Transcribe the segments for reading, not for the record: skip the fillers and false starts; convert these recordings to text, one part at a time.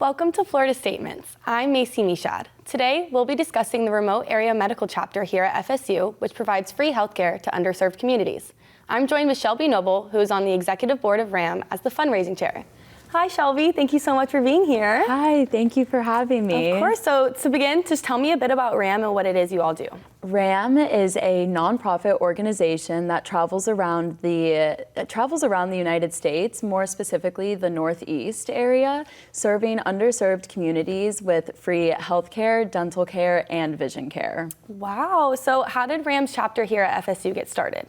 Welcome to Florida Statements. I'm Macy Meshad. Today, we'll be discussing the remote area medical chapter here at FSU, which provides free healthcare to underserved communities. I'm joined with Shelby Nobile, who is on the executive board of RAM as the fundraising chair. Hi, Shelby. Thank you so much for being here. Hi, thank you for having me. Of course. So to begin, just tell me a bit about RAM and what it is you all do. RAM is a nonprofit organization that travels around the United States, more specifically the Northeast area, serving underserved communities with free healthcare, dental care, and vision care. Wow. So how did RAM's chapter here at FSU get started?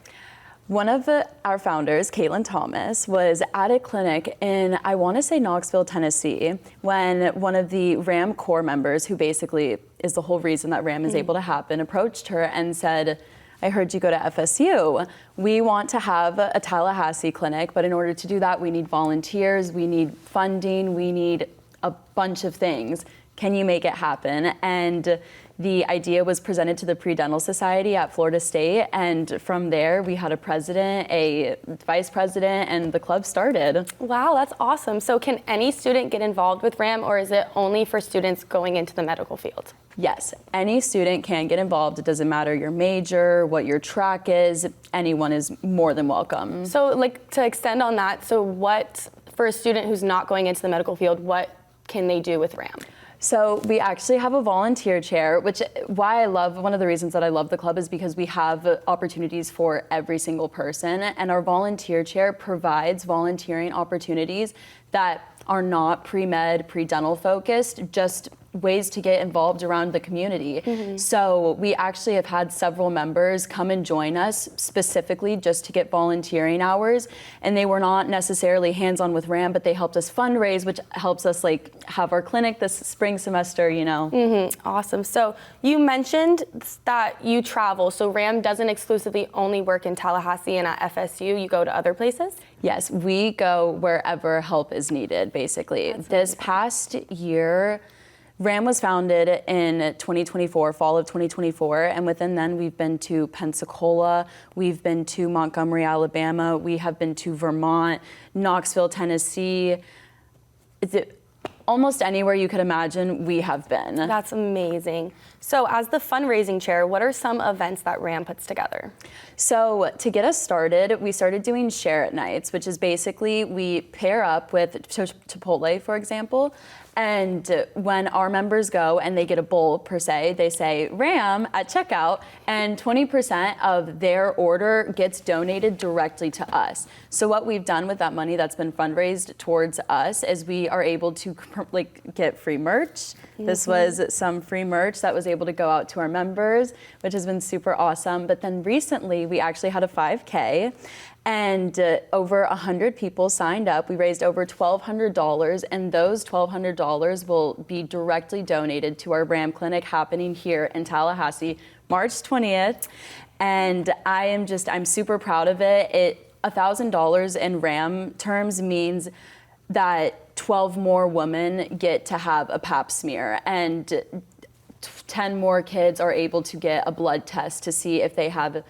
One of our founders, Caitlin Thomas, was at a clinic in, I want to say, Knoxville, Tennessee, when one of the RAM core members, who basically is the whole reason that RAM is able to happen, approached her and said, I heard you go to FSU. We want to have a Tallahassee clinic, but in order to do that, we need volunteers, we need funding, we need a bunch of things. Can you make it happen? And the idea was presented to the Pre-Dental Society at Florida State, and from there we had a president, a vice president, and the club started. Wow, that's awesome. So can any student get involved with RAM, or is it only for students going into the medical field? Yes, any student can get involved. It doesn't matter your major, what your track is, anyone is more than welcome. So like to extend on that, so what, for a student who's not going into the medical field, what can they do with RAM? So we actually have a volunteer chair, which one of the reasons that I love the club is because we have opportunities for every single person, and our volunteer chair provides volunteering opportunities that are not pre-med, pre-dental focused, just ways to get involved around the community. So we actually have had several members come and join us specifically just to get volunteering hours, and they were not necessarily hands-on with RAM, but they helped us fundraise, which helps us like have our clinic this spring semester, you know. Awesome. So you mentioned that you travel, so RAM doesn't exclusively only work in Tallahassee and at FSU, you go to other places? Yes, we go wherever help is needed, basically. This past year, RAM was founded in 2024, fall of 2024, and within then we've been to Pensacola, we've been to Montgomery, Alabama, we have been to Vermont, Knoxville, Tennessee. Almost anywhere you could imagine, we have been. That's amazing. So as the fundraising chair, what are some events that RAM puts together? So to get us started, we started doing Share It Nights, which is basically we pair up with Chipotle, for example, and when our members go and they get a bowl per se, they say RAM at checkout, and 20% of their order gets donated directly to us. So what we've done with that money that's been fundraised towards us is we are able to get free merch. This was some free merch that was able to go out to our members, which has been super awesome. But then recently we actually had a 5K, and over 100 people signed up. We raised over $1,200, and those $1,200 will be directly donated to our RAM clinic happening here in Tallahassee, March 20th. And I'm super proud of it. $1,000 in RAM terms means that 12 more women get to have a pap smear, and 10 more kids are able to get a blood test to see if they have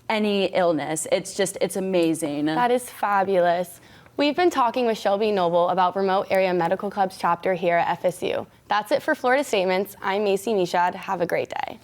any illness. It's amazing. That is fabulous. We've been talking with Shelby Nobile about Remote Area Medical Club's chapter here at FSU. That's it for Florida Statements. I'm Macy Meshad. Have a great day.